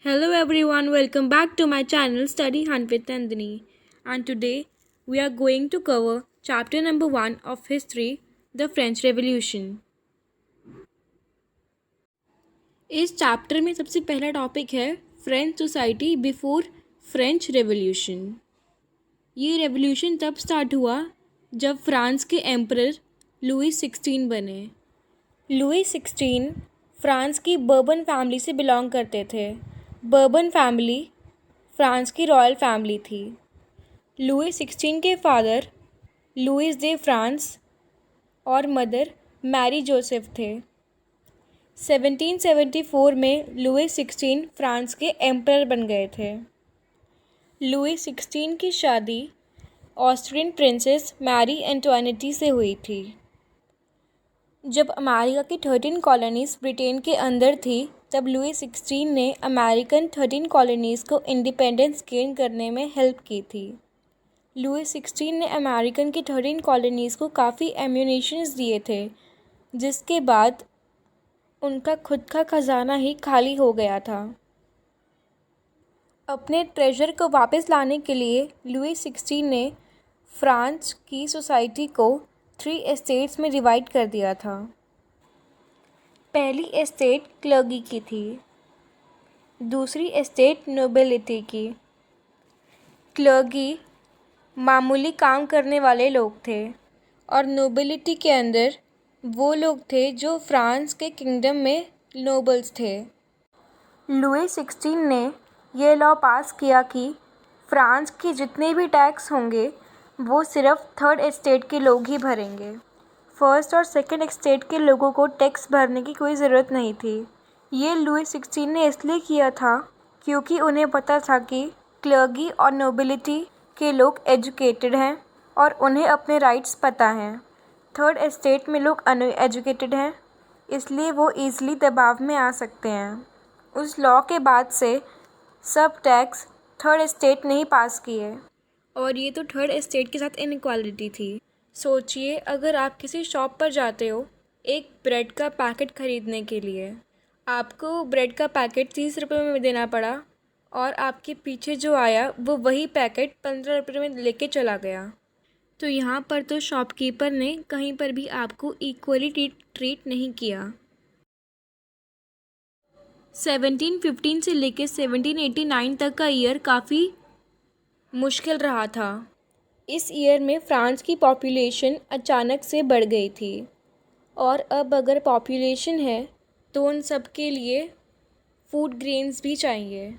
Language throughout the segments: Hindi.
Hello everyone, welcome back to my channel Study Hunt with Nandini. And today we are going to cover chapter number 1 of History, the French Revolution. इस चैप्टर में सबसे पहला टॉपिक है French society before French revolution. ये रेवोल्यूशन तब स्टार्ट हुआ जब फ्रांस के एम्परर लुई 16 बने। लुई 16 फ्रांस की बर्बन फैमिली से बिलोंग करते थे। बर्बन फैमिली फ्रांस की रॉयल फैमिली थी। लुई 16 के फादर लुईस दे फ्रांस और मदर मैरी जोसेफ थे। 1774 में लुई 16 फ्रांस के एम्परर बन गए थे। लुई 16 की शादी ऑस्ट्रियन प्रिंसेस मैरी एंटोइनेटी से हुई थी। जब अमेरिका की 13 कॉलोनीज़ ब्रिटेन के अंदर थी तब लुई 16 ने अमेरिकन 13 कॉलोनीज़ को इंडिपेंडेंस गेन करने में हेल्प की थी। लुई 16 ने अमेरिकन की 13 कॉलोनीज़ को काफ़ी एम्यूनिशंस दिए थे, जिसके बाद उनका खुद का खजाना ही खाली हो गया था। अपने ट्रेजर को वापस लाने के लिए लुई 16 ने फ्रांस की सोसाइटी को 3 एस्टेट्स में डिवाइड कर दिया था। पहली एस्टेट क्लर्गी की थी, दूसरी एस्टेट नोबिलिटी की। क्लर्गी मामूली काम करने वाले लोग थे और नोबिलिटी के अंदर वो लोग थे जो फ्रांस के किंगडम में नोबल्स थे। लुई 16 ने ये लॉ पास किया कि फ्रांस के जितने भी टैक्स होंगे वो सिर्फ थर्ड एस्टेट के लोग ही भरेंगे। फर्स्ट और सेकंड एस्टेट के लोगों को टैक्स भरने की कोई ज़रूरत नहीं थी। ये लुई 16 ने इसलिए किया था क्योंकि उन्हें पता था कि क्लर्गी और नोबिलिटी के लोग एजुकेटेड हैं और उन्हें अपने राइट्स पता हैं। थर्ड एस्टेट में लोग अनएजुकेटेड हैं, इसलिए वो ईज़िली दबाव में आ सकते हैं। उस लॉ के बाद से सब टैक्स थर्ड एस्टेट ने ही पास किए और ये तो थर्ड एस्टेट के साथ इनइक्वालिटी थी। सोचिए, अगर आप किसी शॉप पर जाते हो एक ब्रेड का पैकेट ख़रीदने के लिए, आपको ब्रेड का पैकेट 30 रुपये में देना पड़ा और आपके पीछे जो आया वो वही पैकेट 15 रुपये में लेके चला गया। तो यहाँ पर तो शॉपकीपर ने कहीं पर भी आपको इक्वली ट्रीट नहीं किया। 1715 से लेकर 1789 तक का ईयर काफ़ी मुश्किल रहा था। इस ईयर में फ़्रांस की पॉपुलेशन अचानक से बढ़ गई थी और अब अगर पॉपुलेशन है तो उन सब के लिए फूड ग्रेन्स भी चाहिए।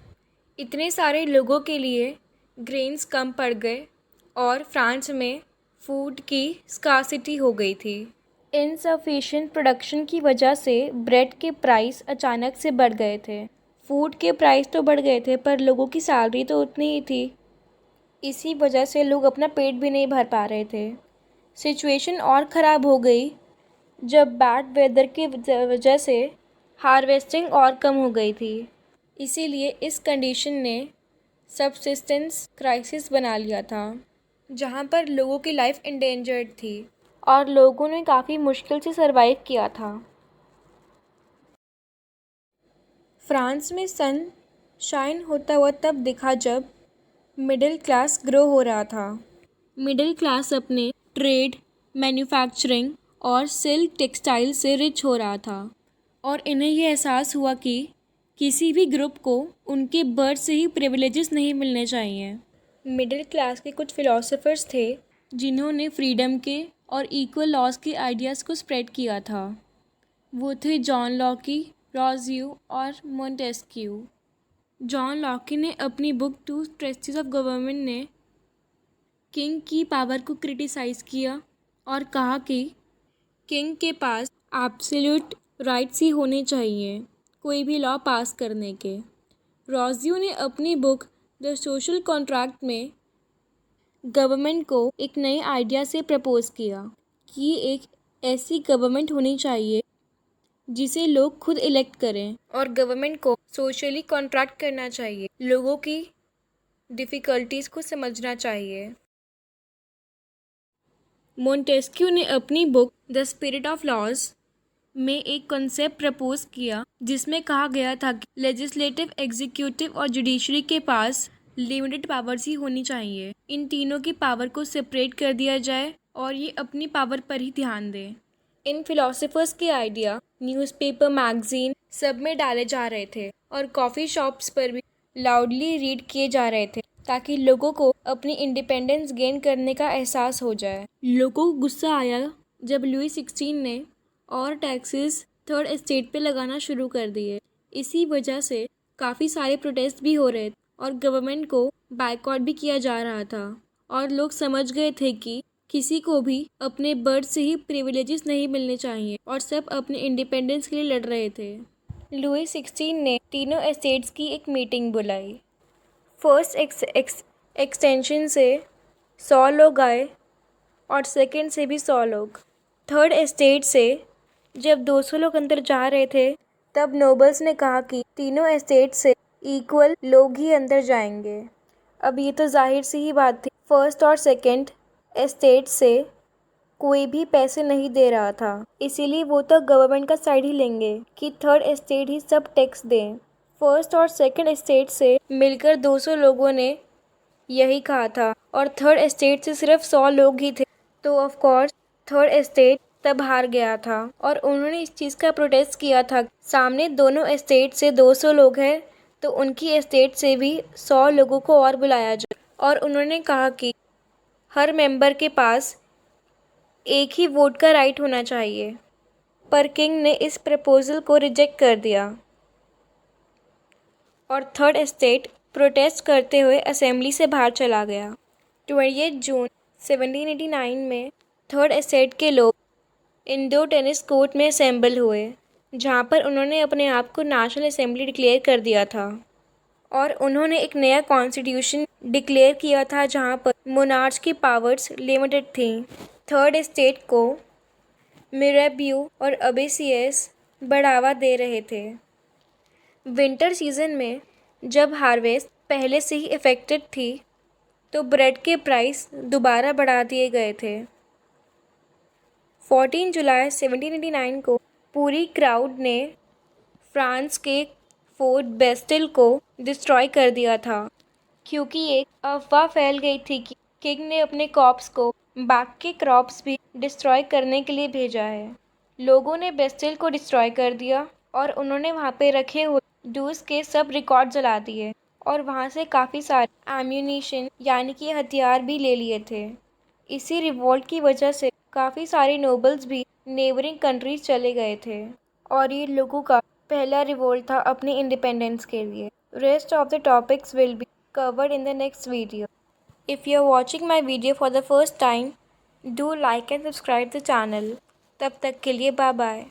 इतने सारे लोगों के लिए ग्रेन्स कम पड़ गए और फ्रांस में फूड की स्कार्सिटी हो गई थी। इनसफिशिएंट प्रोडक्शन की वजह से ब्रेड के प्राइस अचानक से बढ़ गए थे। फूड के प्राइस तो बढ़ गए थे पर लोगों की सैलरी तो उतनी ही थी। इसी वजह से लोग अपना पेट भी नहीं भर पा रहे थे। सिचुएशन और ख़राब हो गई जब बैड वेदर की वजह से हार्वेस्टिंग और कम हो गई थी। इसीलिए इस कंडीशन ने सबसिस्टेंस क्राइसिस बना लिया था, जहाँ पर लोगों की लाइफ इंडेंजर्ड थी और लोगों ने काफ़ी मुश्किल से सरवाइव किया था। फ्रांस में सन शाइन होता हुआ तब दिखा जब मिडिल क्लास ग्रो हो रहा था। मिडिल क्लास अपने ट्रेड, मैन्युफैक्चरिंग और सिल्क टेक्सटाइल से रिच हो रहा था और इन्हें यह एहसास हुआ कि किसी भी ग्रुप को उनके बर्थ से ही प्रिविलेजेस नहीं मिलने चाहिए। मिडिल क्लास के कुछ फिलोसोफर्स थे जिन्होंने फ्रीडम के और इक्वल लॉज के आइडियाज़ को स्प्रेड किया था। वो थे जॉन लॉकी, रॉज़ियो और मोंटेस्क्यू। जॉन लॉकी ने अपनी बुक टू ट्रेस्टिस ऑफ गवर्नमेंट ने किंग की पावर को क्रिटिसाइज़ किया और कहा कि किंग के पास एब्सोल्यूट राइट्स ही होने चाहिए कोई भी लॉ पास करने के। रॉज़ियो ने अपनी बुक द सोशल कॉन्ट्रैक्ट में गवर्नमेंट को एक नए आइडिया से प्रपोज़ किया कि एक ऐसी गवर्नमेंट होनी चाहिए जिसे लोग खुद इलेक्ट करें और गवर्नमेंट को सोशली कॉन्ट्रैक्ट करना चाहिए, लोगों की डिफ़िकल्टीज़ को समझना चाहिए। मोंटेस्क्यू ने अपनी book the spirit of laws में एक कॉन्सेप्ट प्रपोज किया जिसमें कहा गया था कि लेजिस्लेटिव, एग्जीक्यूटिव और जुडिशरी के पास लिमिटेड पावर्स ही होनी चाहिए। इन तीनों की पावर को सेपरेट कर दिया जाए और ये अपनी पावर पर ही ध्यान दें। इन फिलोसोफर्स के आइडिया न्यूज़पेपर, मैगजीन सब में डाले जा रहे थे और कॉफ़ी शॉप्स पर भी लाउडली रीड किए जा रहे थे ताकि लोगों को अपनी इंडिपेंडेंस गेन करने का एहसास हो जाए। लोगों को गुस्सा आया जब लुई 16 ने और टैक्सेस थर्ड एस्टेट पे लगाना शुरू कर दिए। इसी वजह से काफ़ी सारे प्रोटेस्ट भी हो रहे थे और गवर्नमेंट को बायकॉट भी किया जा रहा था और लोग समझ गए थे कि किसी को भी अपने बर्थ से ही प्रिविलेजेस नहीं मिलने चाहिए और सब अपने इंडिपेंडेंस के लिए लड़ रहे थे। लुई 16 ने तीनों एस्टेट्स की एक मीटिंग बुलाई। फर्स्ट एक्सटेंशन से 100 लोग आए और सेकंड से भी 100 लोग। थर्ड एस्टेट से जब 200 लोग अंदर जा रहे थे तब नोबल्स ने कहा कि तीनों एस्टेट से इक्वल लोग ही अंदर जाएंगे। अब ये तो जाहिर सी ही बात थी, फर्स्ट और सेकंड एस्टेट से कोई भी पैसे नहीं दे रहा था, इसीलिए वो तो गवर्नमेंट का साइड ही लेंगे कि थर्ड एस्टेट ही सब टैक्स दें। फर्स्ट और सेकंड एस्टेट से मिलकर 200 लोगों ने यही कहा था और थर्ड एस्टेट से सिर्फ 100 लोग ही थे, तो ऑफ कोर्स थर्ड एस्टेट तब हार गया था और उन्होंने इस चीज़ का प्रोटेस्ट किया था। सामने दोनों एस्टेट से 200 लोग हैं तो उनकी एस्टेट से भी 100 लोगों को और बुलाया जाए और उन्होंने कहा कि हर मेंबर के पास एक ही वोट का राइट होना चाहिए। पर किंग ने इस प्रपोजल को रिजेक्ट कर दिया और थर्ड एस्टेट प्रोटेस्ट करते हुए असेंबली से बाहर चला गया। 28 जून 1789 में थर्ड एस्टेट के लोग इंडोर टेनिस कोर्ट में असेंबल हुए जहाँ पर उन्होंने अपने आप को नेशनल असेंबली डिक्लेयर कर दिया था और उन्होंने एक नया कॉन्स्टिट्यूशन डिक्लेयर किया था जहाँ पर मोनार्च की पावर्स लिमिटेड थी। थर्ड एस्टेट को मिरेब्यू और अबेसियस बढ़ावा दे रहे थे। विंटर सीजन में जब हार्वेस्ट पहले से ही इफेक्टेड थी तो ब्रेड के प्राइस दोबारा बढ़ा दिए गए थे। 14 जुलाई 1789 को पूरी क्राउड ने फ्रांस के फोर्ट बेस्टिल को डिस्ट्रॉय कर दिया था क्योंकि एक अफवाह फैल गई थी कि किंग ने अपने कॉप्स को बाकी क्रॉप्स भी डिस्ट्रॉय करने के लिए भेजा है। लोगों ने बेस्टिल को डिस्ट्रॉय कर दिया और उन्होंने वहाँ पे रखे हुए डूस के सब रिकॉर्ड जला दिए और वहाँ से काफ़ी सारे एम्यूनिशन यानी कि हथियार भी ले लिए थे। इसी रिवोल्ट की वजह से काफ़ी सारे नोबल्स भी नेबरिंग कंट्रीज चले गए थे और ये लोगों का पहला रिवोल्ट था अपनी इंडिपेंडेंस के लिए। Rest of the topics will be covered in the next video. If you are watching my video for the first time, do like and subscribe the channel. तब तक के लिए बाय बाय।